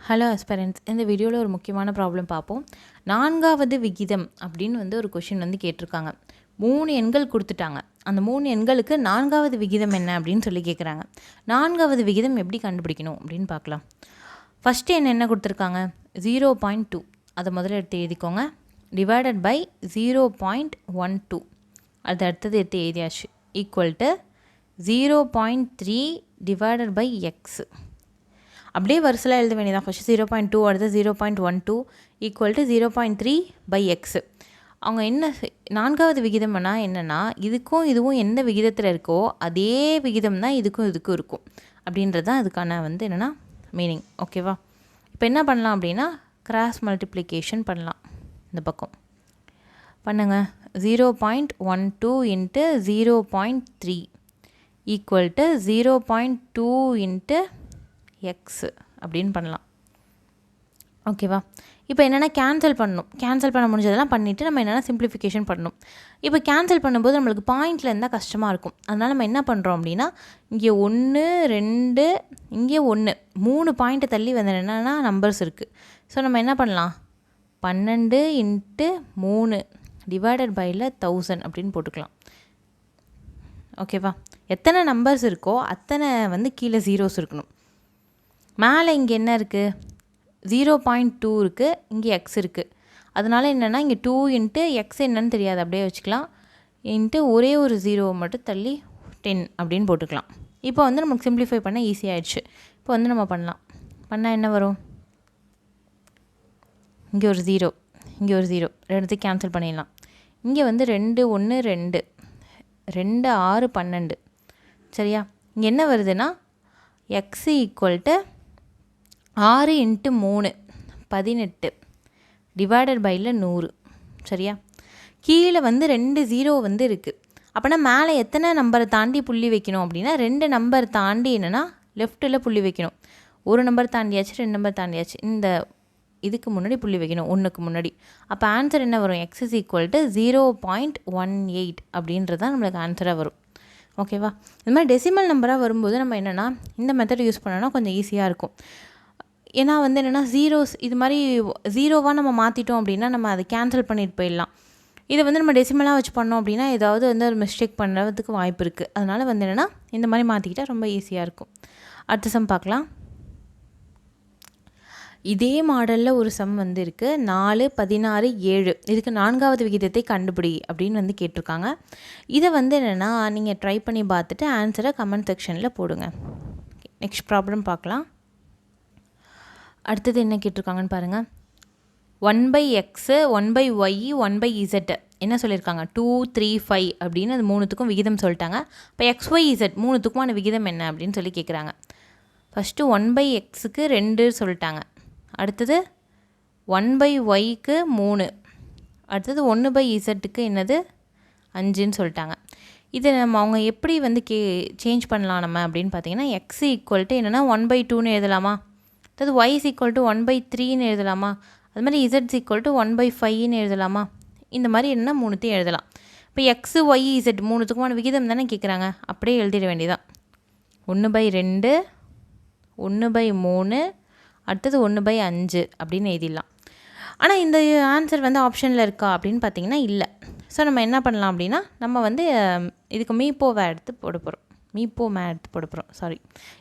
Hello aspirants, இந்த வீடியோவில் ஒரு முக்கியமான ப்ராப்ளம் பார்ப்போம். நான்காவது விகிதம் அப்படின்னு ஒரு கொஷின் கேட்டிருக்காங்க. 3 எண்கள் கொடுத்துட்டாங்க. அந்த 3 எண்களுக்கு நான்காவது விகிதம் என்ன அப்படின்னு சொல்லி கேட்குறாங்க. நான்காவது விகிதம் எப்படி கண்டுபிடிக்கணும் அப்படின்னு பார்க்கலாம். ஃபஸ்ட்டு என்ன கொடுத்துருக்காங்க? 0.2. அதை முதல்ல எடுத்து எழுதிக்கோங்க. Divided by 0.12. அது அடுத்தது எடுத்து எழுதியாச்சு. Equal to 0.3 divided by X. அப்படியே வரிசையில் எழுத வேண்டியதான். ஃபஸ்ட்டு 0.2, அடுத்து 0.12 ஈக்குவல் டு 0.3 பை எக்ஸு. அவங்க நான்காவது விகிதம்னா என்னென்னா, இதுக்கும் இதுவும் எந்த விகிதத்தில் இருக்கோ அதே விகிதம் தான் இதுக்கும் இருக்கும் அப்படின்றது தான் அதுக்கான என்னென்னா மீனிங். ஓகேவா? இப்போ என்ன பண்ணலாம் அப்படின்னா, கிராஸ் மல்டிப்ளிகேஷன் பண்ணலாம். இந்த பக்கம் பண்ணுங்கள். 0.12 into 0.3 equal to 0.2 into x அப்படின்னு பண்ணலாம். ஓகேவா? இப்போ என்னென்னா கேன்சல் பண்ணணும். கேன்சல் பண்ண முடிஞ்சதெல்லாம் பண்ணிவிட்டு நம்ம என்னென்னா சிம்பிளிஃபிகேஷன் பண்ணணும். இப்போ கேன்சல் பண்ணும்போது நம்மளுக்கு பாயிண்டில் இருந்தால் கஷ்டமாக இருக்கும். அதனால் நம்ம என்ன பண்ணுறோம் அப்படின்னா, இங்கே 1 2 இங்கே 1 3 பாயிண்ட்டை தள்ளி என்னென்னா நம்பர்ஸ் இருக்குது. ஸோ நம்ம என்ன பண்ணலாம், 12 இன்ட்டு 3 டிவைடட் பையில் 1000 அப்படின்னு போட்டுக்கலாம். ஓகேவா? எத்தனை நம்பர்ஸ் இருக்கோ அத்தனை கீழே ஜீரோஸ் இருக்கணும். மேலே இங்கே என்ன இருக்குது? 0.2 இருக்குது, இங்கே எக்ஸ் இருக்குது. அதனால் என்னென்னா இங்கே 2 இன்ட்டு எக்ஸ் என்னன்னு தெரியாது, அப்படியே வச்சுக்கலாம். இன்ட்டு ஒரே ஒரு 0 மட்டும் தள்ளி 10 அப்படின்னு போட்டுக்கலாம். இப்போ நமக்கு சிம்பிளிஃபை பண்ண ஈஸியாகிடுச்சு. இப்போ நம்ம பண்ணால் என்ன வரும்? இங்கே ஒரு 0, இங்கே ஒரு 0, ரெண்டுத்தையும் கேன்சல் பண்ணிடலாம். இங்கே 2 1 2 2 6 12. சரியா? இங்கே என்ன வருதுன்னா X equal to 6 into 3 18 divided பையில் 100. சரியா? கீழே 2 0 இருக்குது. அப்போனா மேலே எத்தனை நம்பரை தாண்டி புள்ளி வைக்கணும் அப்படின்னா, 2 நம்பர் தாண்டி என்னென்னா லெஃப்ட்டில் புள்ளி வைக்கணும். ஒரு நம்பர் தாண்டியாச்சு, 2 நம்பர் தாண்டியாச்சு. இந்த இதுக்கு முன்னாடி புள்ளி வைக்கணும், 1க்கு முன்னாடி. அப்போ ஆன்சர் என்ன வரும்? எக்ஸ் இஸ் ஈக்குவல் டு 0.18 அப்படின்றது தான் நம்மளுக்கு ஆன்சராக வரும். ஓகேவா? இந்த மாதிரி டெசிமல் நம்பராக வரும்போது நம்ம என்னென்னா இந்த மெத்தட் யூஸ் பண்ணோன்னா கொஞ்சம் ஈஸியாக இருக்கும். ஏன்னா என்னென்னா ஜீரோஸ் இது மாதிரி 0வாக நம்ம மாற்றிட்டோம் அப்படின்னா நம்ம அதை கேன்சல் பண்ணிட்டு போயிடலாம். இதை நம்ம டெசிமலாக வச்சு பண்ணோம் அப்படின்னா ஏதாவது ஒரு மிஸ்டேக் பண்ணுறதுக்கு வாய்ப்பு இருக்குது. அதனால் என்னென்னா இந்த மாதிரி மாற்றிக்கிட்டால் ரொம்ப ஈஸியாக இருக்கும். அடுத்த சம் பார்க்கலாம். இதே மாடலில் ஒரு சம் இருக்குது. 4 16 7 இதுக்கு நான்காவது விகிதத்தை கண்டுபிடி அப்படின்னு கேட்டிருக்காங்க. இதை என்னென்னா நீங்கள் ட்ரை பண்ணி பார்த்துட்டு ஆன்சரை கமெண்ட் செக்ஷனில் போடுங்க. நெக்ஸ்ட் ப்ராப்ளம் பார்க்கலாம். அடுத்தது என்ன கேட்டிருக்காங்கன்னு பாருங்கள். 1/x 1/y 1/z என்ன சொல்லியிருக்காங்க? 2 3 5 அப்படின்னு அது மூணுத்துக்கும் விகிதம் சொல்லிட்டாங்க. இப்போ XYZ மூணுத்துக்குமான விகிதம் என்ன அப்படின்னு சொல்லி கேட்குறாங்க. ஃபஸ்ட்டு 1/xக்கு 2 சொல்லிட்டாங்க. அடுத்தது 1/yக்கு 3. அடுத்தது 1/zக்கு என்னது 5ன்னு சொல்லிட்டாங்க. இதை அவங்க எப்படி சேஞ்ச் பண்ணலாம் நம்ம அப்படின்னு பார்த்தீங்கன்னா, x ஈக்குவல் டு என்னென்னா 1/2ன்னு எழுதலாமா? அதாவது y இஸ் ஈக்குவல் டு 1/3ன்னு எழுதலாமா? அது மாதிரி z ஈக்குவல் டு 1/5ன்னு எழுதலாமா? இந்த மாதிரி என்னென்னா மூணுத்தையும் எழுதலாம். இப்போ எக்ஸு ஒய் இசட் மூணுத்துக்குமான விகிதம் தானே கேட்குறாங்க. அப்படியே எழுதிட வேண்டியதான். 1/2 1/3 அடுத்தது 1/5 அப்படின்னு எழுதிடலாம். ஆனால் இந்த ஆன்சர் ஆப்ஷனில் இருக்கா அப்படின்னு பார்த்தீங்கன்னா இல்லை. ஸோ நம்ம என்ன பண்ணலாம் அப்படின்னா, நம்ம இதுக்கு மீப்போவை எடுத்து போட போகிறோம்.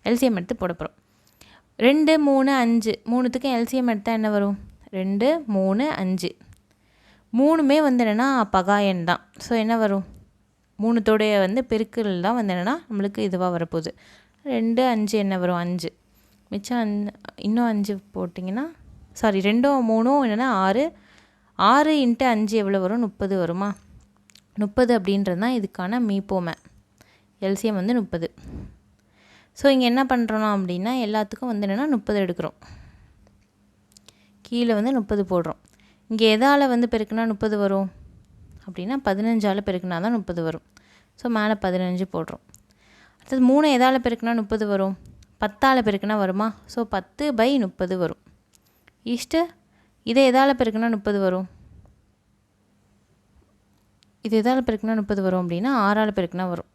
எல்சிஎம் எடுத்து போட போகிறோம். 2 3 5 மூணுத்துக்கும் எல்சிஎம் எடுத்தால் என்ன வரும்? 2 3 5 மூணுமே என்னென்னா பகாயன் தான். ஸோ என்ன வரும்? மூணுத்தோடைய பெருக்கல் தான் என்னென்னா நம்மளுக்கு இதுவாக வரப்போகுது. 2 5 என்ன வரும்? 5 மிச்சம் இன்னும் 5 போட்டிங்கன்னா 2 3 என்னென்னா 6 6 இன்ட்டு 5 எவ்வளோ வரும்? 30 வருமா? 30 அப்படின்றது தான் இதுக்கான மீப்போமை. எல்சிஎம் 30. ஸோ இங்கே என்ன பண்ணுறோம் அப்படின்னா எல்லாத்துக்கும் என்னென்னா 30 எடுக்கிறோம். கீழே 30 போடுறோம். இங்கே எதால் பெருக்குனா 30 வரும் அப்படின்னா 15ஆல் பெருக்குனா தான் 30 வரும். ஸோ மேலே 15 போடுறோம். அடுத்தது 3 எதால் பெருக்குனா 30 வரும்? 10ஆல் பெருக்குனா வருமா? ஸோ 10/30 வரும். இதை எதால் பெருக்குனா 30 வரும்? இது எதால் பெருக்குனா 30 வரும் அப்படின்னா 6ஆல் பெருக்குனா வரும்.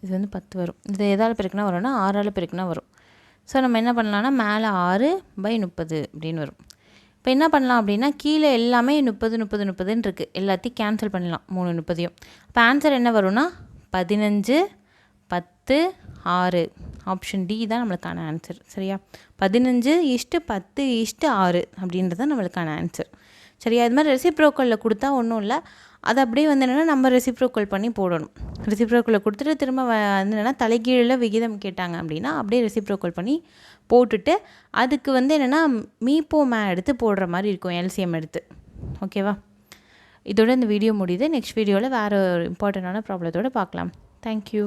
இது வந்து 10 வரும். இது எதால் பெருக்குனா வரும்னா 6ஆல் பெருக்குனா வரும். ஸோ நம்ம என்ன பண்ணலான்னா மேலே 6/30 அப்படின்னு வரும். இப்போ என்ன பண்ணலாம் அப்படின்னா கீழே எல்லாமே 30 இருக்குது. எல்லாத்தையும் கேன்சல் பண்ணலாம் 3 30யும். இப்போ ஆன்சர் என்ன வரும்னா 15 10 6. ஆப்ஷன் டி தான் நம்மளுக்கான ஆன்சர். சரியா? 15:10:6 அப்படின்றது தான் நம்மளுக்கான ஆன்சர். சரியா? இது மாதிரி ரெசிப்ரோக்கலில் கொடுத்தா ஒன்றும் இல்லை, அது அப்படியே வந்து என்னென்னா நம்ம ரெசிப்ரோக்கல் பண்ணி போடணும். ரெசிப்ரோக்கலில் கொடுத்துட்டு திரும்ப வந்து என்னென்னா தலைகீழில் விகிதம் கேட்டாங்க அப்படின்னா அப்படியே ரெசிப்ரோக்கல் பண்ணி போட்டுட்டு அதுக்கு வந்து என்னென்னா மீப்போமே எடுத்து போடுற மாதிரி இருக்கும், எல்சிஎம் எடுத்து. ஓகேவா? இதோட இந்த வீடியோ முடியுது. நெக்ஸ்ட் வீடியோவில் வேறு ஒரு இம்பார்ட்டண்ட்டான ப்ராப்ளத்தோடு பார்க்கலாம். தேங்க்யூ.